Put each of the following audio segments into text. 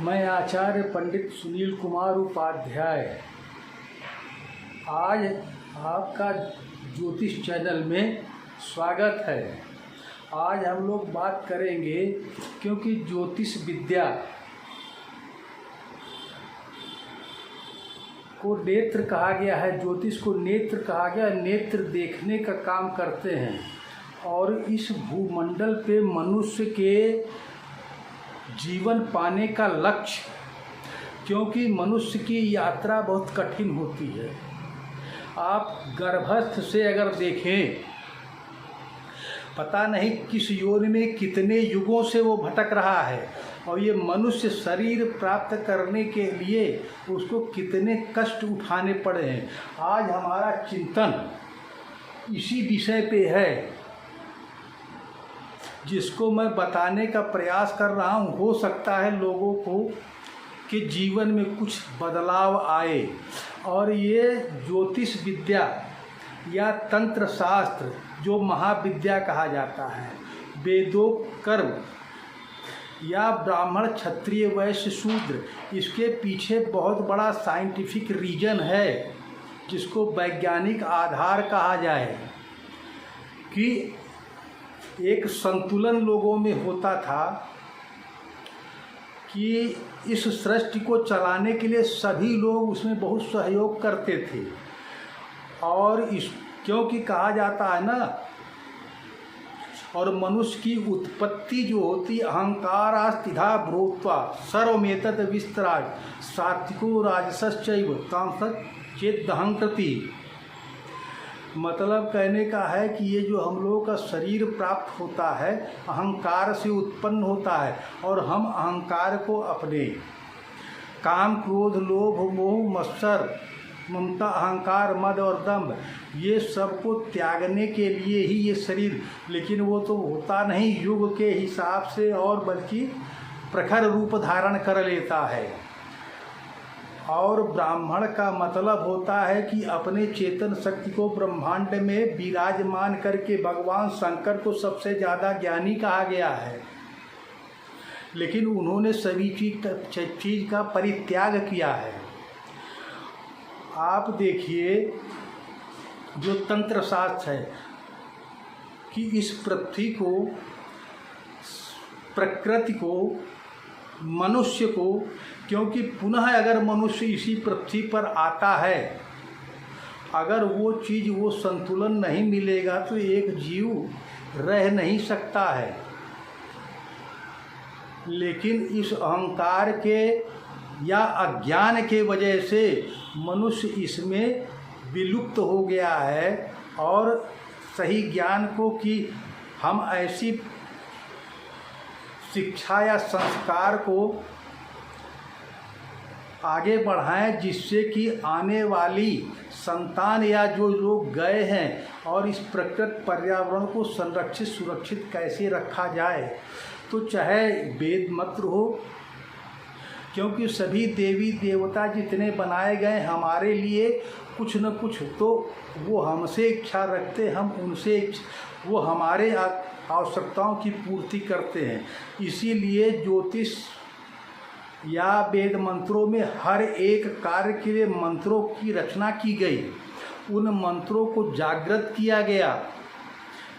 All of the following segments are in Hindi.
मैं आचार्य पंडित सुनील कुमार उपाध्याय आज आपका ज्योतिष चैनल में स्वागत है। आज हम लोग बात करेंगे क्योंकि ज्योतिष विद्या को नेत्र कहा गया है, ज्योतिष को नेत्र कहा गया है। नेत्र देखने का काम करते हैं और इस भूमंडल पे मनुष्य के जीवन पाने का लक्ष्य, क्योंकि मनुष्य की यात्रा बहुत कठिन होती है। आप गर्भस्थ से अगर देखें, पता नहीं किस योनि में कितने युगों से वो भटक रहा है और ये मनुष्य शरीर प्राप्त करने के लिए उसको कितने कष्ट उठाने पड़े हैं। आज हमारा चिंतन इसी विषय पे है जिसको मैं बताने का प्रयास कर रहा हूँ। हो सकता है लोगों को कि जीवन में कुछ बदलाव आए और ये ज्योतिष विद्या या तंत्र शास्त्र जो महाविद्या कहा जाता है, वेदोक्तकर्म या ब्राह्मण क्षत्रिय वैश्य शूद्र, इसके पीछे बहुत बड़ा साइंटिफिक रीजन है जिसको वैज्ञानिक आधार कहा जाए कि एक संतुलन लोगों में होता था कि इस सृष्टि को चलाने के लिए सभी लोग उसमें बहुत सहयोग करते थे। और इस क्योंकि कहा जाता है ना, और मनुष्य की उत्पत्ति जो होती अहंकारास्तिधा भूत्वा सर्वमेतद विस्तराज सात्विको राजसश्चैव तामसः चेदहंकृति। मतलब कहने का है कि ये जो हम लोगों का शरीर प्राप्त होता है अहंकार से उत्पन्न होता है और हम अहंकार को अपने काम क्रोध लोभ मोह मत्सर ममता अहंकार मद और दंभ ये सबको त्यागने के लिए ही ये शरीर, लेकिन वो तो होता नहीं युग के हिसाब से और बल्कि प्रखर रूप धारण कर लेता है। और ब्राह्मण का मतलब होता है कि अपने चेतन शक्ति को ब्रह्मांड में विराजमान करके भगवान शंकर को सबसे ज़्यादा ज्ञानी कहा गया है, लेकिन उन्होंने सभी चीज़ का परित्याग किया है। आप देखिए जो तंत्र शास्त्र है कि इस पृथ्वी को, प्रकृति को, मनुष्य को, क्योंकि पुनः अगर मनुष्य इसी पृथ्वी पर आता है, अगर वो चीज़ वो संतुलन नहीं मिलेगा तो एक जीव रह नहीं सकता है। लेकिन इस अहंकार के या अज्ञान के वजह से मनुष्य इसमें विलुप्त हो गया है और सही ज्ञान को कि हम ऐसी शिक्षा या संस्कार को आगे बढ़ाएं जिससे कि आने वाली संतान या जो लोग गए हैं और इस प्रकृति पर्यावरण को संरक्षित सुरक्षित कैसे रखा जाए। तो चाहे वेद मंत्र हो, क्योंकि सभी देवी देवता जितने बनाए गए हमारे लिए कुछ न कुछ तो वो हमसे इच्छा रखते, हम उनसे वो हमारे आवश्यकताओं की पूर्ति करते हैं। इसीलिए ज्योतिष या वेद मंत्रों में हर एक कार्य के लिए मंत्रों की रचना की गई। उन मंत्रों को जागृत किया गया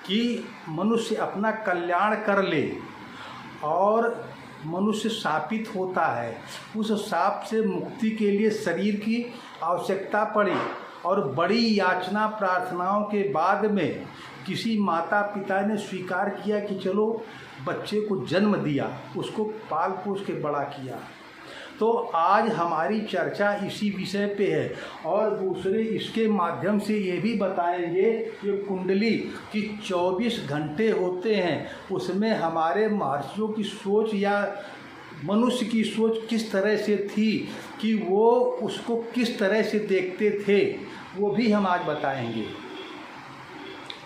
कि मनुष्य अपना कल्याण कर ले और मनुष्य शापित होता है, उस शाप से मुक्ति के लिए शरीर की आवश्यकता पड़ी और बड़ी याचना प्रार्थनाओं के बाद में किसी माता पिता ने स्वीकार किया कि चलो बच्चे को जन्म दिया, उसको पाल पोस के बड़ा किया। तो आज हमारी चर्चा इसी विषय पे है और दूसरे इसके माध्यम से ये भी बताएंगे कि कुंडली की 24 घंटे होते हैं, उसमें हमारे महर्षियों की सोच या मनुष्य की सोच किस तरह से थी कि वो उसको किस तरह से देखते थे, वो भी हम आज बताएंगे।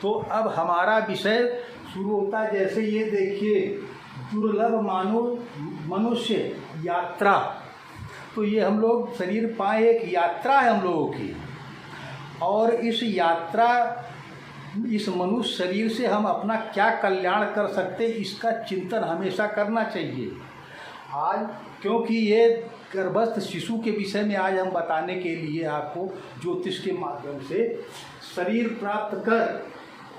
तो अब हमारा विषय शुरू होता है। जैसे ये देखिए, दुर्लभ मानव मनुष्य यात्रा, तो ये हम लोग शरीर पाए एक यात्रा है हम लोगों की, और इस यात्रा इस मनुष्य शरीर से हम अपना क्या कल्याण कर सकते, इसका चिंतन हमेशा करना चाहिए। आज क्योंकि ये गर्भस्थ शिशु के विषय में आज हम बताने के लिए आपको ज्योतिष के माध्यम से शरीर प्राप्त कर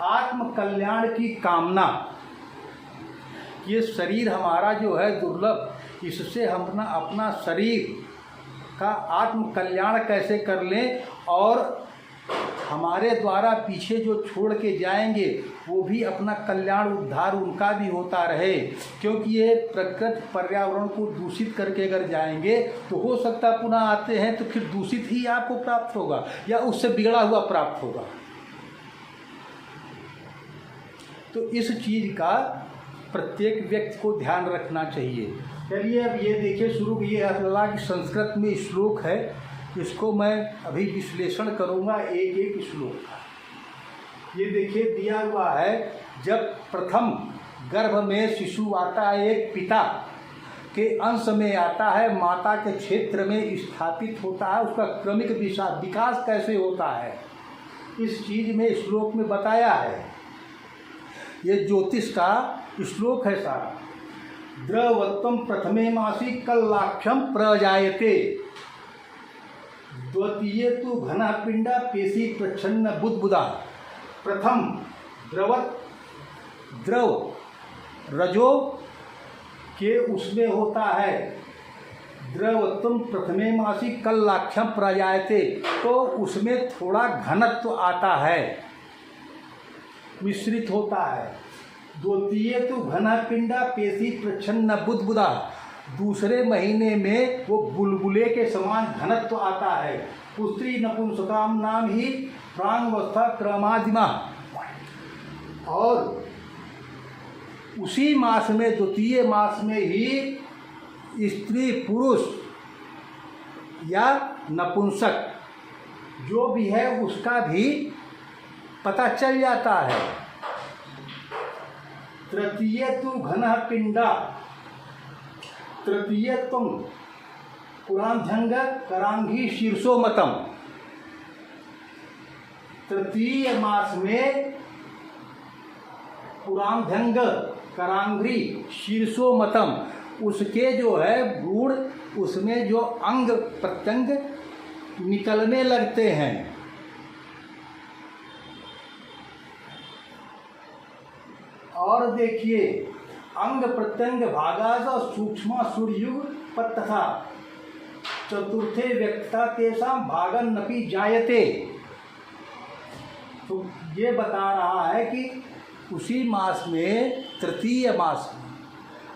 आत्म कल्याण की कामना, ये शरीर हमारा जो है दुर्लभ, इससे हम अपना शरीर का आत्म कल्याण कैसे कर लें और हमारे द्वारा पीछे जो छोड़ के जाएंगे वो भी अपना कल्याण उद्धार उनका भी होता रहे। क्योंकि ये प्रकृति पर्यावरण को दूषित करके अगर जाएंगे तो हो सकता पुनः आते हैं तो फिर दूषित ही आपको प्राप्त होगा या उससे बिगड़ा हुआ प्राप्त होगा। तो इस चीज़ का प्रत्येक व्यक्ति को ध्यान रखना चाहिए। चलिए अब ये देखिए शुरू, ये अल्लाह की संस्कृत में श्लोक है, इसको मैं अभी विश्लेषण करूँगा एक एक श्लोक का। ये देखिए दिया हुआ है, जब प्रथम गर्भ में शिशु आता है, एक पिता के अंश में आता है, माता के क्षेत्र में स्थापित होता है, उसका क्रमिक विकास कैसे होता है इस चीज़ में श्लोक में बताया है। ये ज्योतिष का श्लोक है सारा। द्रवत्वम प्रथमे मासी कल्लाक्षम प्रजायते, द्वितीय तो घना पिंडा पेशी प्रच्छन्न बुदबुदा। प्रथम द्रव रजो के उसमें होता है, द्रवत्वम प्रथमे मासी कल्लाक्षम प्रजायते, तो उसमें थोड़ा घनत्व आता है, मिश्रित होता है। द्वितीय तो घना पिंडा पेशी प्रच्छन्न बुदबुदा, दूसरे महीने में वो बुलबुले के समान घनत्व आता है। पुत्री नपुंसकाम नाम ही प्रांगवस्था क्रमादिमा, और उसी मास में द्वितीय मास में ही स्त्री पुरुष या नपुंसक जो भी है उसका भी पता चल जाता है। तृतीय तो घन पिंडा, तृतीय तुम पुरांधंग करांगी शीर्षो मतम, तृतीय मास में पुरांधंग करांगी शीर्षो मतम, उसके जो है भ्रूण, उसमें जो अंग प्रत्यंग निकलने लगते हैं। और देखिए अंग प्रत्यंग भागाज सूक्ष्म सूर्युग पत्तथा चतुर्थे व्यक्ता तेषां भागन नपि जायते। तो ये बता रहा है कि उसी मास में तृतीय मास में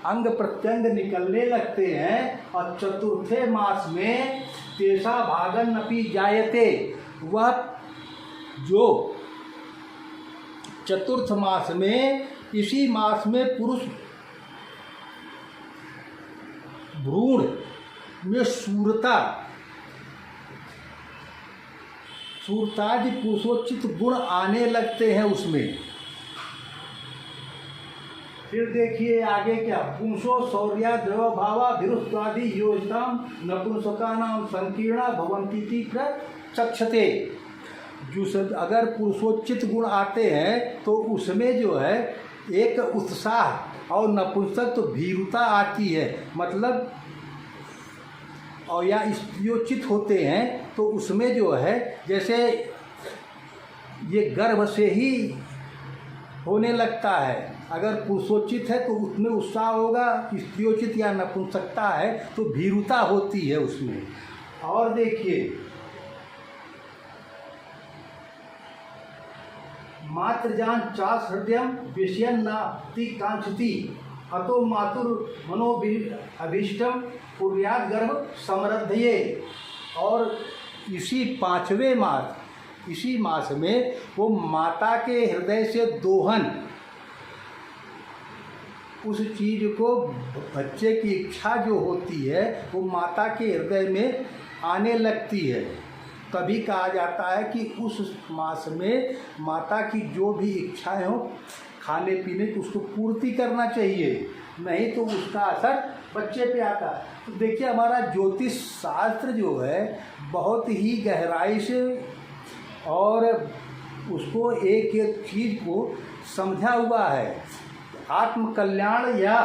अंग प्रत्यंग निकलने लगते हैं और चतुर्थे मास में तेषा भागन नपि जायते, वह जो चतुर्थ मास में इसी मास में पुरुष भ्रूण में सूरतादि पुरुषोचित गुण आने लगते हैं उसमें। फिर देखिए आगे क्या, पुंसो शौर्या द्रव भावा भिरुस्वादि योजना नपुंसका नाम संकीर्णा भवंती प्रचक्षते। जो अगर पुरुषोचित गुण आते हैं तो उसमें जो है एक उत्साह और नपुंसक तो भीरुता आती है, मतलब और या स्त्रियोचित होते हैं तो उसमें जो है जैसे ये गर्भ से ही होने लगता है। अगर पुरुषोचित है तो उसमें उत्साह होगा, स्त्रियोचित या नपुंसकता है तो भीरुता होती है उसमें। और देखिए मातृजान चास हृदयम विषयन नाति कांक्षति अतो मातुर मनोभिष्टम कुर्यात गर्भ समृद्धये। और इसी पांचवें मास, इसी मास में वो माता के हृदय से दोहन, उस चीज़ को बच्चे की इच्छा जो होती है वो माता के हृदय में आने लगती है। तभी कहा जाता है कि उस मास में माता की जो भी इच्छाएं हो खाने पीने की उसको पूर्ति करना चाहिए, नहीं तो उसका असर बच्चे पे आता है। तो देखिए हमारा ज्योतिष शास्त्र जो है बहुत ही गहराई से और उसको एक एक चीज़ को समझा हुआ है। आत्म कल्याण या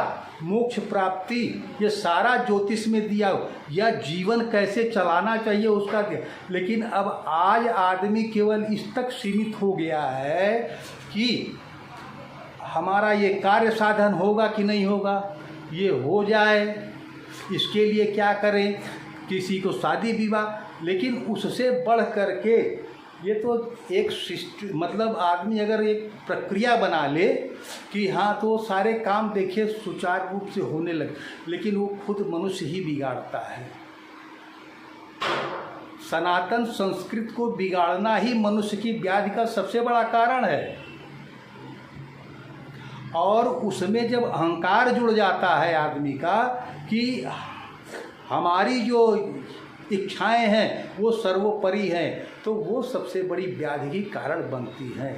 मोक्ष प्राप्ति, ये सारा ज्योतिष में दिया, या जीवन कैसे चलाना चाहिए उसका दिया। लेकिन अब आज आदमी केवल इस तक सीमित हो गया है कि हमारा ये कार्य साधन होगा कि नहीं होगा, ये हो जाए, इसके लिए क्या करें, किसी को शादी विवाह। लेकिन उससे बढ़ कर के ये तो एक मतलब आदमी अगर एक प्रक्रिया बना ले कि हाँ तो सारे काम देखिए सुचारू रूप से होने लगे, लेकिन वो खुद मनुष्य ही बिगाड़ता है। सनातन संस्कृत को बिगाड़ना ही मनुष्य की व्याधि का सबसे बड़ा कारण है। और उसमें जब अहंकार जुड़ जाता है आदमी का कि हमारी जो इच्छाएं हैं वो सर्वोपरि हैं, तो वो सबसे बड़ी व्याधि की कारण बनती हैं।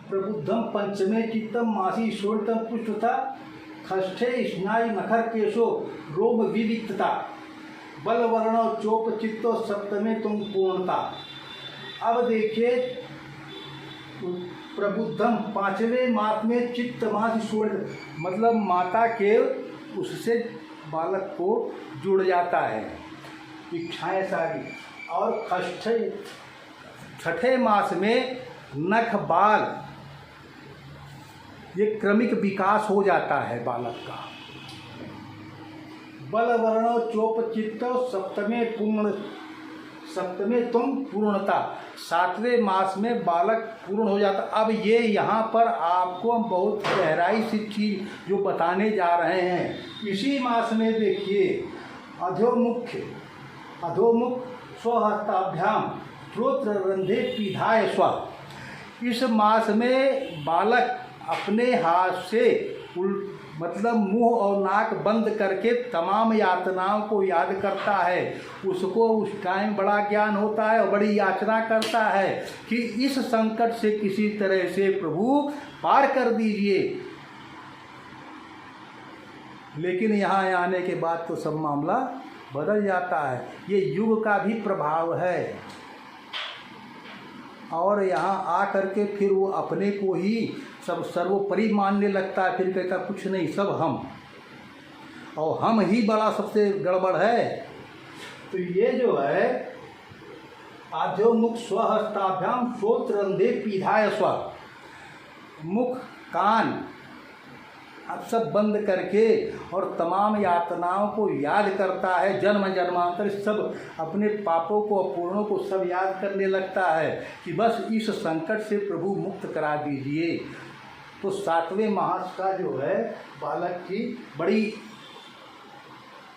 प्रबुद्धम पंचमे चित्तम मासी शोणितम पुष्टता खष्ठे स्नायु नखर केशो रोम विविक्तता बल वर्णो चोप चित्तो सप्तमे तुम पूर्णता। अब देखिए प्रबुद्धम पांचवें मास में चित्त मास शोणित, मतलब माता के उससे बालक को जुड़ जाता है इच्छाएं सारी। और छठे मास में नख बाल, ये क्रमिक विकास हो जाता है बालक का। बल वर्णो चोप चित्तो सप्तमे तुम पूर्णता, 7वें मास में बालक पूर्ण हो जाता। अब ये यहाँ पर आपको हम बहुत गहराई से चीज जो बताने जा रहे हैं। इसी मास में देखिए अधोमुख स्वहस्ताभ्याम श्रोत्र रंधे पिधाय स्व। इस मास में बालक अपने हाथ से मतलब मुंह और नाक बंद करके तमाम यातनाओं को याद करता है। उसको उस टाइम बड़ा ज्ञान होता है और बड़ी याचना करता है कि इस संकट से किसी तरह से प्रभु पार कर दीजिए। लेकिन यहाँ आने के बाद तो सब मामला बदल जाता है। ये युग का भी प्रभाव है। और यहाँ आ करके फिर वो अपने को ही सब सर्वोपरि मानने लगता है। फिर कहता कुछ नहीं, सब हम, और हम ही बड़ा सबसे गड़बड़ है। तो ये जो है आध्योमुख स्वहस्ताभ्याम श्रोत्रंधे पिधाय स्व, मुख कान अब सब बंद करके और तमाम यातनाओं को याद करता है। जन्म जन्मांतर सब अपने पापों को अपूर्णों को सब याद करने लगता है कि बस इस संकट से प्रभु मुक्त करा दीजिए। तो 7वें मास का जो है बालक की बड़ी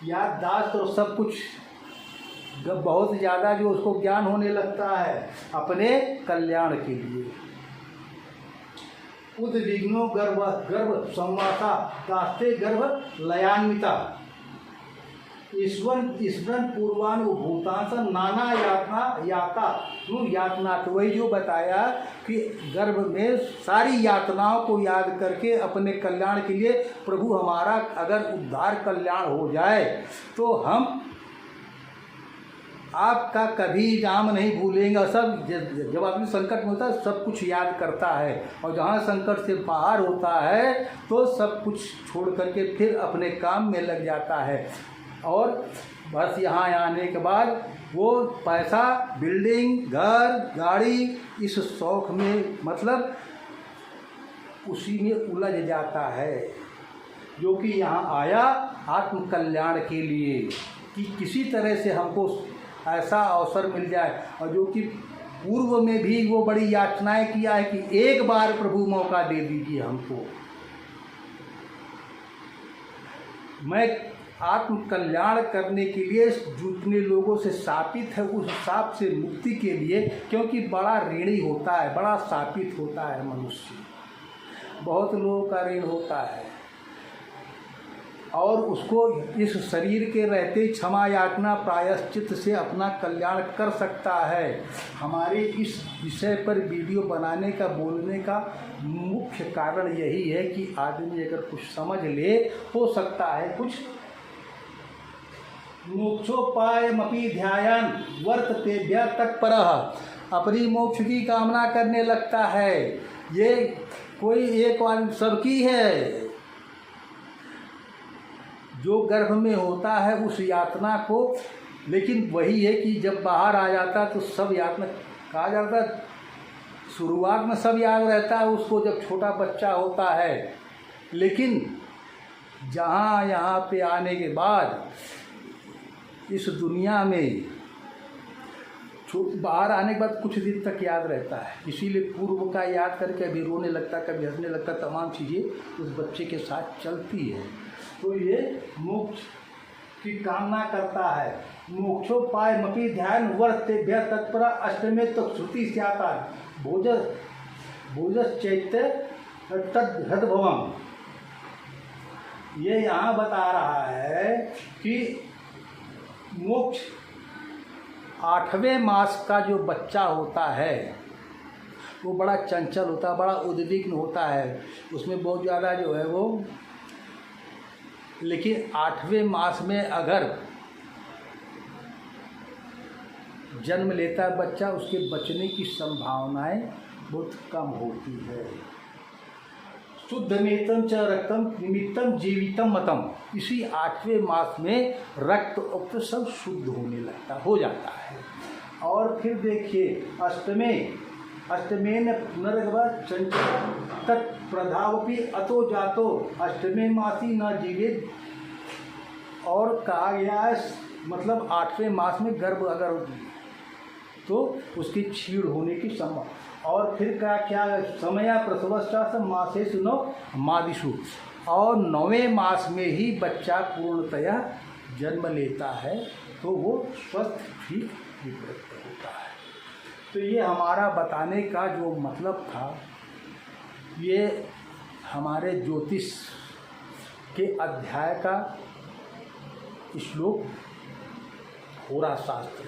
याददाश्त और सब कुछ बहुत ज़्यादा जो उसको ज्ञान होने लगता है अपने कल्याण के लिए। उद्विग्नो गर्भ संवासा कास्ते गर्भ लयान्विता ईश्वर पूर्वानुभूतांस नाना यातना। तो वही जो बताया कि गर्भ में सारी यातनाओं को याद करके अपने कल्याण के लिए प्रभु हमारा अगर उद्धार कल्याण हो जाए तो हम आपका कभी नाम नहीं भूलेंगे। सब जब आदमी संकट में होता है सब कुछ याद करता है, और जहाँ संकट से बाहर होता है तो सब कुछ छोड़ करके फिर अपने काम में लग जाता है। और बस यहाँ आने के बाद वो पैसा, बिल्डिंग, घर, गाड़ी, इस शौक में मतलब उसी में उलझ जाता है। जो कि यहाँ आया आत्म कल्याण के लिए कि किसी तरह से हमको ऐसा अवसर मिल जाए। और जो कि पूर्व में भी वो बड़ी याचनाएं किया है कि एक बार प्रभु मौका दे दीजिए हमको। मैं आत्म कल्याण करने के लिए जितने लोगों से शापित है उस शाप से मुक्ति के लिए, क्योंकि बड़ा ऋणी होता है, बड़ा शापित होता है मनुष्य, बहुत लोगों का ऋण होता है। और उसको इस शरीर के रहते क्षमा याचना प्रायश्चित से अपना कल्याण कर सकता है। हमारे इस विषय पर वीडियो बनाने का, बोलने का मुख्य कारण यही है कि आदमी अगर कुछ समझ ले, हो सकता है कुछ मोक्षोपायमपि ध्यायान वर्ततेभ्य तत्परः। अपनी मोक्ष की कामना करने लगता है। ये कोई एक वाली सबकी है। जो गर्भ में होता है उस यातना को, लेकिन वही है कि जब बाहर आ जाता तो सब यातना कहा जाता है। शुरुआत में सब याद रहता है उसको जब छोटा बच्चा होता है, लेकिन जहाँ यहाँ पे आने के बाद इस दुनिया में बाहर आने के बाद कुछ दिन तक याद रहता है। इसीलिए पूर्व का याद करके कभी रोने लगता, कभी हंसने लगता, तमाम चीज़ें उस बच्चे के साथ चलती है। तो ये मोक्ष की कामना करता है। मोक्षोपाय मपि ध्यान वर्ते भय तत्परा अष्टमे तक श्रुति स्याता भोजस चैत्य तद हृदभवम। ये यहाँ बता रहा है कि मोक्ष 8वें मास का जो बच्चा होता है वो बड़ा चंचल होता है, बड़ा उद्विग्न होता है, उसमें बहुत ज़्यादा जो है वो, लेकिन 8वें मास में अगर जन्म लेता है बच्चा, उसके बचने की संभावनाएं बहुत कम होती है। शुद्धमेतम च रक्तम निमित्तम जीवितम मतम। इसी 8वें मास में रक्त उक्त सब शुद्ध होने लगता हो जाता है। और फिर देखिए अष्टमेन पुनर्गत चंचल तत्प्रधावपि अतो जातो अष्टमे मासी न जीवित। और कहा गया है मतलब 8वें मास में गर्भ अगर तो उसकी छीड़ होने की संभावना। और फिर क्या समय प्रसवश्चात मासेषु नौ मादिषु। और 9वें मास में ही बच्चा पूर्णतया जन्म लेता है तो वो स्वस्थ ठीक निवृत्त होता है। तो ये हमारा बताने का जो मतलब था, ये हमारे ज्योतिष के अध्याय का श्लोक होरा शास्त्र,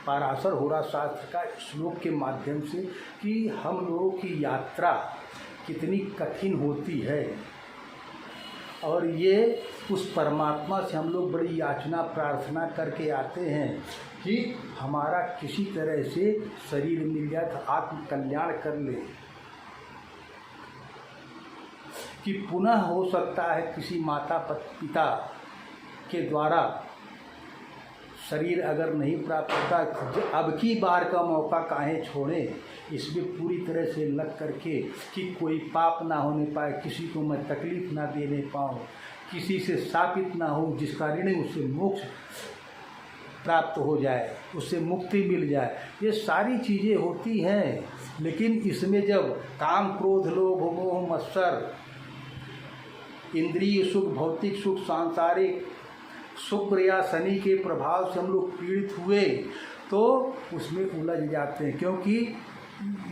पाराशर होरा शास्त्र का श्लोक के माध्यम से कि हम लोगों की यात्रा कितनी कठिन होती है। और ये उस परमात्मा से हम लोग बड़ी याचना प्रार्थना करके आते हैं कि हमारा किसी तरह से शरीर मिल जाए तो आत्म कल्याण कर ले, कि पुनः हो सकता है किसी माता पिता के द्वारा शरीर अगर नहीं प्राप्त होता, अब की बार का मौका काहे छोड़ें, इसमें पूरी तरह से लग करके कि कोई पाप ना होने पाए, किसी को मैं तकलीफ़ ना देने पाऊँ, किसी से शापित ना हो, जिसका ऋण उससे मोक्ष प्राप्त हो जाए, उससे मुक्ति मिल जाए। ये सारी चीज़ें होती हैं। लेकिन इसमें जब काम क्रोध लोभ मोह मत्सर, इंद्रिय सुख, भौतिक सुख, सांसारिक शुक्र या शनि के प्रभाव से हम लोग पीड़ित हुए तो उसमें उलझ जाते हैं, क्योंकि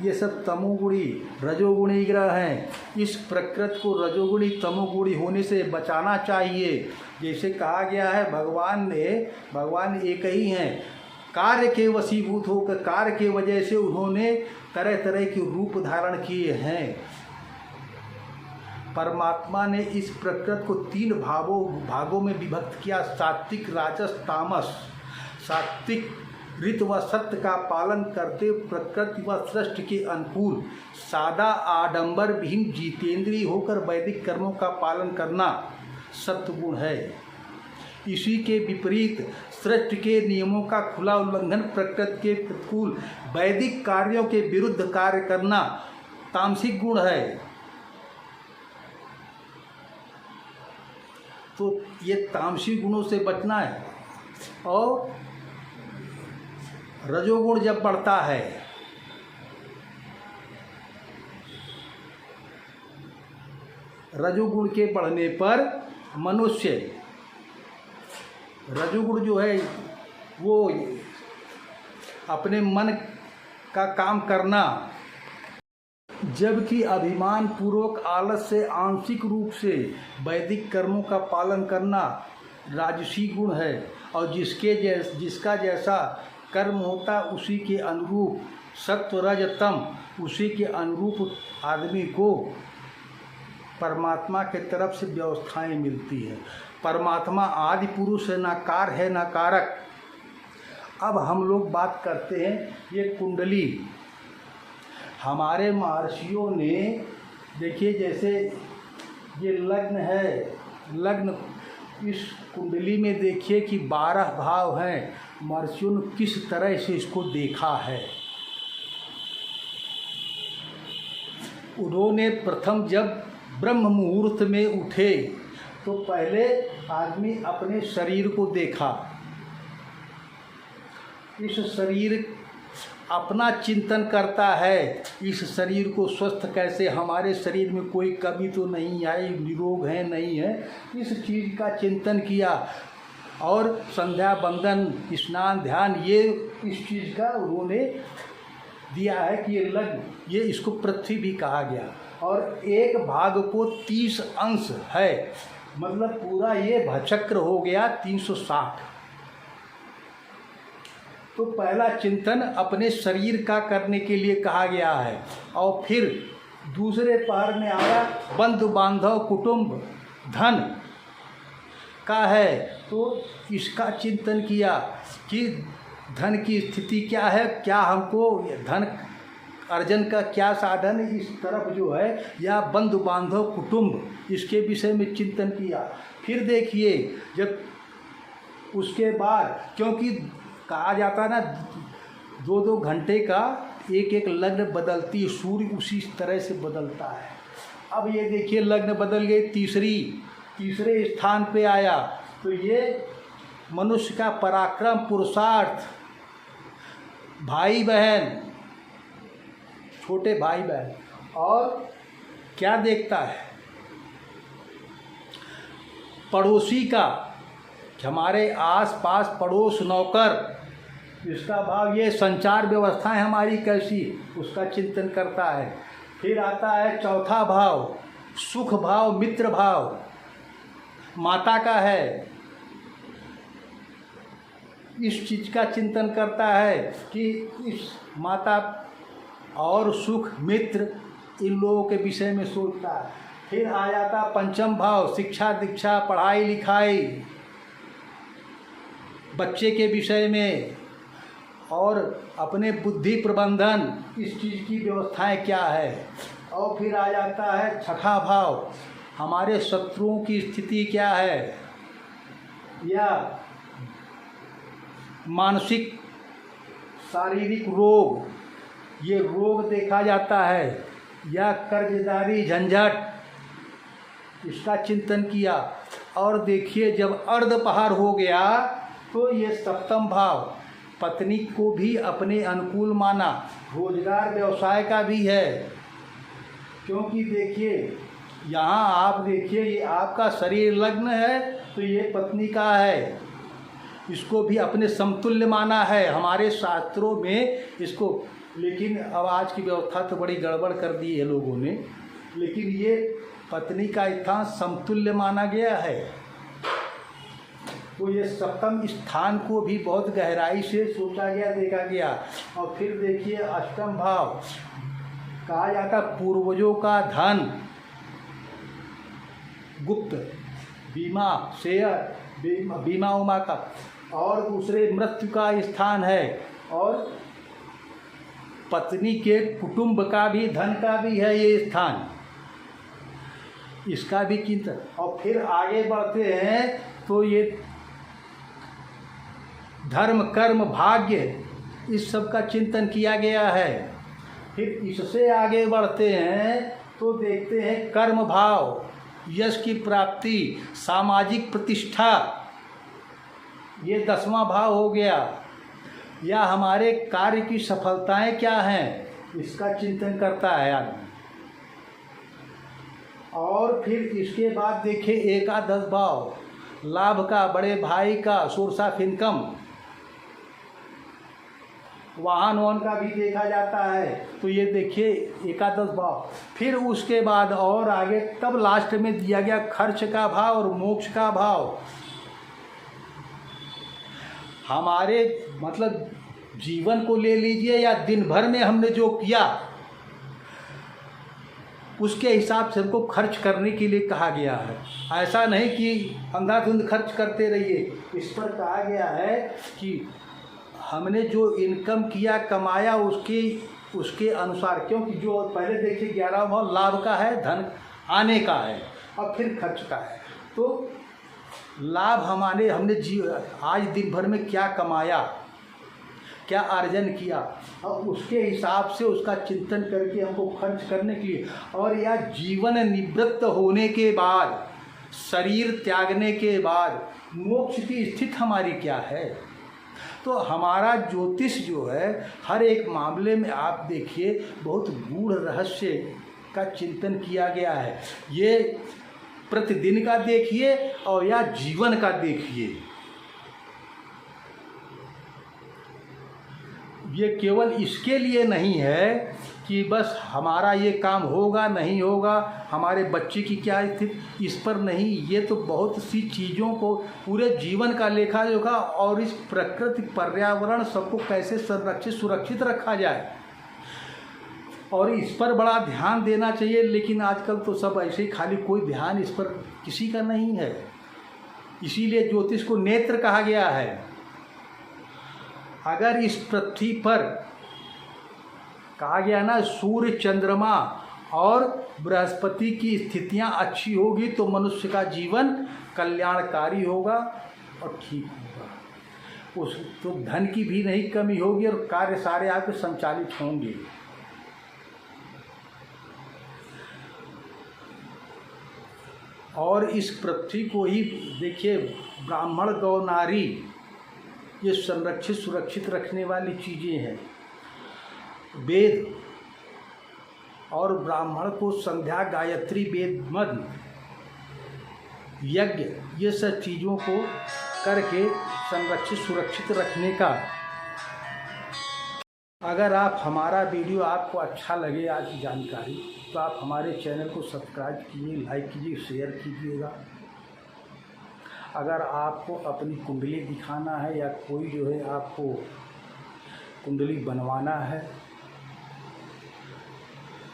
ये सब तमोगुणी रजोगुणी ग्रह हैं। इस प्रकृति को रजोगुणी तमोगुणी होने से बचाना चाहिए। जैसे कहा गया है भगवान एक ही हैं, कार्य के वशीभूत होकर कार्य के वजह से उन्होंने तरह तरह के रूप धारण किए हैं। परमात्मा ने इस प्रकृति को 3 भागों में विभक्त किया, सात्विक राजस तामस। सात्विक ऋत व सत्य का पालन करते प्रकृति व सृष्टि के अनुकूल सादा आडंबर विहीन जितेंद्रिय होकर वैदिक कर्मों का पालन करना सत्वगुण है। इसी के विपरीत सृष्टि के नियमों का खुला उल्लंघन, प्रकृति के प्रतिकूल वैदिक कार्यों के विरुद्ध कार्य करना तामसिक गुण है। तो ये तामसिक गुणों से बचना है। और रजोगुण जब बढ़ता है, रजोगुण के बढ़ने पर मनुष्य, रजोगुण जो है वो अपने मन का काम करना, जबकि अभिमान पूर्वक आलस से आंशिक रूप से वैदिक कर्मों का पालन करना राजसी गुण है। और जिसका जैसा कर्म होता उसी के अनुरूप सत्व रज तम, उसी के अनुरूप आदमी को परमात्मा के तरफ से व्यवस्थाएं मिलती है। परमात्मा आदि पुरुष है, ना कार है ना कारक। अब हम लोग बात करते हैं ये कुंडली। हमारे महर्षियों ने देखिए, जैसे ये लग्न है, लग्न इस कुंडली में देखिए कि 12 भाव हैं। महर्षियों ने किस तरह से इसको देखा है। उन्होंने प्रथम जब ब्रह्म मुहूर्त में उठे तो पहले आदमी अपने शरीर को देखा। इस शरीर अपना चिंतन करता है, इस शरीर को स्वस्थ कैसे, हमारे शरीर में कोई कमी तो नहीं आई, निरोग है नहीं है, इस चीज़ का चिंतन किया। और संध्या बंदन स्नान ध्यान ये इस चीज़ का उन्होंने दिया है कि ये लग्न, ये इसको पृथ्वी भी कहा गया। और एक भाग को 30 अंश है, मतलब पूरा ये भचक्र हो गया 360। तो पहला चिंतन अपने शरीर का करने के लिए कहा गया है। और फिर दूसरे पार में आया बंधु बांधव कुटुंब धन का है, तो इसका चिंतन किया कि धन की स्थिति क्या है, क्या हमको धन अर्जन का क्या साधन इस तरफ जो है, या बंधु बांधव कुटुंब, इसके विषय में चिंतन किया। फिर देखिए जब उसके बाद, क्योंकि कहा जाता है ना 2-2 घंटे का एक लग्न बदलती, सूर्य उसी तरह से बदलता है। अब ये देखिए लग्न बदल गई, तीसरे स्थान पे आया, तो ये मनुष्य का पराक्रम, पुरुषार्थ, भाई बहन, छोटे भाई बहन, और क्या देखता है पड़ोसी का, हमारे आस पास पड़ोस नौकर, इसका भाव, ये संचार व्यवस्थाएं हमारी कैसी, उसका चिंतन करता है। फिर आता है चौथा भाव सुख भाव, मित्र भाव, माता का है, इस चीज़ का चिंतन करता है कि इस माता और सुख मित्र इन लोगों के विषय में सोचता है। फिर आ जाता पंचम भाव शिक्षा दीक्षा, पढ़ाई लिखाई, बच्चे के विषय में, और अपने बुद्धि प्रबंधन, इस चीज़ की व्यवस्थाएं क्या है। और फिर आ जाता है छठा भाव हमारे शत्रुओं की स्थिति क्या है, या मानसिक शारीरिक रोग, ये रोग देखा जाता है, या कर्जदारी झंझट, इसका चिंतन किया। और देखिए जब अर्धपहर हो गया तो ये सप्तम भाव पत्नी को भी अपने अनुकूल माना, रोजगार व्यवसाय का भी है। क्योंकि देखिए यहाँ आप देखिए ये आपका शरीर लग्न है, तो ये पत्नी का है, इसको भी अपने समतुल्य माना है हमारे शास्त्रों में इसको। लेकिन अब आज की व्यवस्था तो बड़ी गड़बड़ कर दी है लोगों ने, लेकिन ये पत्नी का स्थान समतुल्य माना गया है। तो ये सप्तम स्थान को भी बहुत गहराई से सोचा गया, देखा गया। और फिर देखिए अष्टम भाव कहा जाता पूर्वजों का धन, गुप्त बीमा, शेयर, बीमा उमा का, और दूसरे मृत्यु का स्थान है, और पत्नी के कुटुंब का भी, धन का भी है ये स्थान, इसका भी चिंतन। और फिर आगे बढ़ते हैं तो ये धर्म कर्म भाग्य, इस सब का चिंतन किया गया है। फिर इससे आगे बढ़ते हैं तो देखते हैं कर्म भाव, यश की प्राप्ति, सामाजिक प्रतिष्ठा, ये 10वां भाव हो गया, या हमारे कार्य की सफलताएं क्या हैं, इसका चिंतन करता है आदमी। और फिर इसके बाद देखिए एकादश भाव लाभ का, बड़े भाई का, सोर्स ऑफ इनकम, वाहन वाहन का भी देखा जाता है। तो ये देखिए एकादश भाव। फिर उसके बाद और आगे तब लास्ट में दिया गया खर्च का भाव और मोक्ष का भाव। हमारे मतलब जीवन को ले लीजिए या दिन भर में हमने जो किया उसके हिसाब से हमको खर्च करने के लिए कहा गया है। ऐसा नहीं कि अंधाधुंध खर्च करते रहिए। इस पर कहा गया है कि हमने जो इनकम किया कमाया उसके अनुसार, क्योंकि जो पहले देखिए 11 भाव लाभ का है, धन आने का है और फिर खर्च का है। तो लाभ हमने आज दिन भर में क्या कमाया, क्या अर्जन किया, और उसके हिसाब से उसका चिंतन करके हमको खर्च करने के लिए, और या जीवन निवृत्त होने के बाद, शरीर त्यागने के बाद मोक्ष की स्थिति हमारी क्या है। तो हमारा ज्योतिष जो है हर एक मामले में आप देखिए बहुत गूढ़ रहस्य का चिंतन किया गया है। ये प्रतिदिन का देखिए और या जीवन का देखिए, ये केवल इसके लिए नहीं है कि बस हमारा ये काम होगा नहीं होगा, हमारे बच्चे की क्या स्थिति, इस पर नहीं। ये तो बहुत सी चीज़ों को, पूरे जीवन का लेखा जोखा और इस प्रकृति पर्यावरण सबको कैसे संरक्षित सुरक्षित रखा जाए, और इस पर बड़ा ध्यान देना चाहिए। लेकिन आजकल तो सब ऐसे ही खाली, कोई ध्यान इस पर किसी का नहीं है। इसीलिए ज्योतिष को नेत्र कहा गया है। अगर इस पृथ्वी पर कहा गया ना, सूर्य चंद्रमा और बृहस्पति की स्थितियां अच्छी होगी तो मनुष्य का जीवन कल्याणकारी होगा और ठीक होगा। उस तो धन की भी नहीं कमी होगी और कार्य सारे आपके संचालित होंगे। और इस पृथ्वी को ही देखिए, ब्राह्मण गौ नारी ये संरक्षित सुरक्षित रखने वाली चीज़ें हैं। वेद और ब्राह्मण को संध्या, गायत्री, वेद, मंत्र, यज्ञ, ये सब चीज़ों को करके संरक्षित सुरक्षित रखने का। अगर आप हमारा वीडियो आपको अच्छा लगे, आज की जानकारी, तो आप हमारे चैनल को सब्सक्राइब कीजिए, लाइक कीजिए, शेयर कीजिएगा। अगर आपको अपनी कुंडली दिखाना है या कोई जो है आपको कुंडली बनवाना है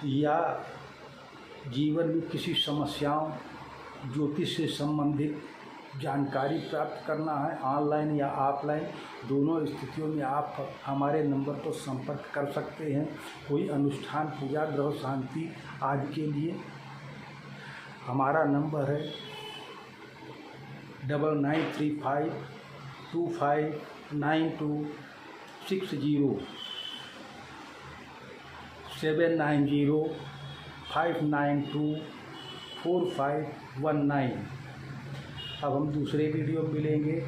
या जीवन में किसी समस्याओं, ज्योतिष से संबंधित जानकारी प्राप्त करना है, ऑनलाइन या ऑफलाइन दोनों स्थितियों में आप हमारे नंबर पर संपर्क कर सकते हैं। कोई अनुष्ठान, पूजा, ग्रह शांति आदि के लिए हमारा नंबर है 9935259260 7905925924519। अब हम दूसरे वीडियो में मिलेंगे।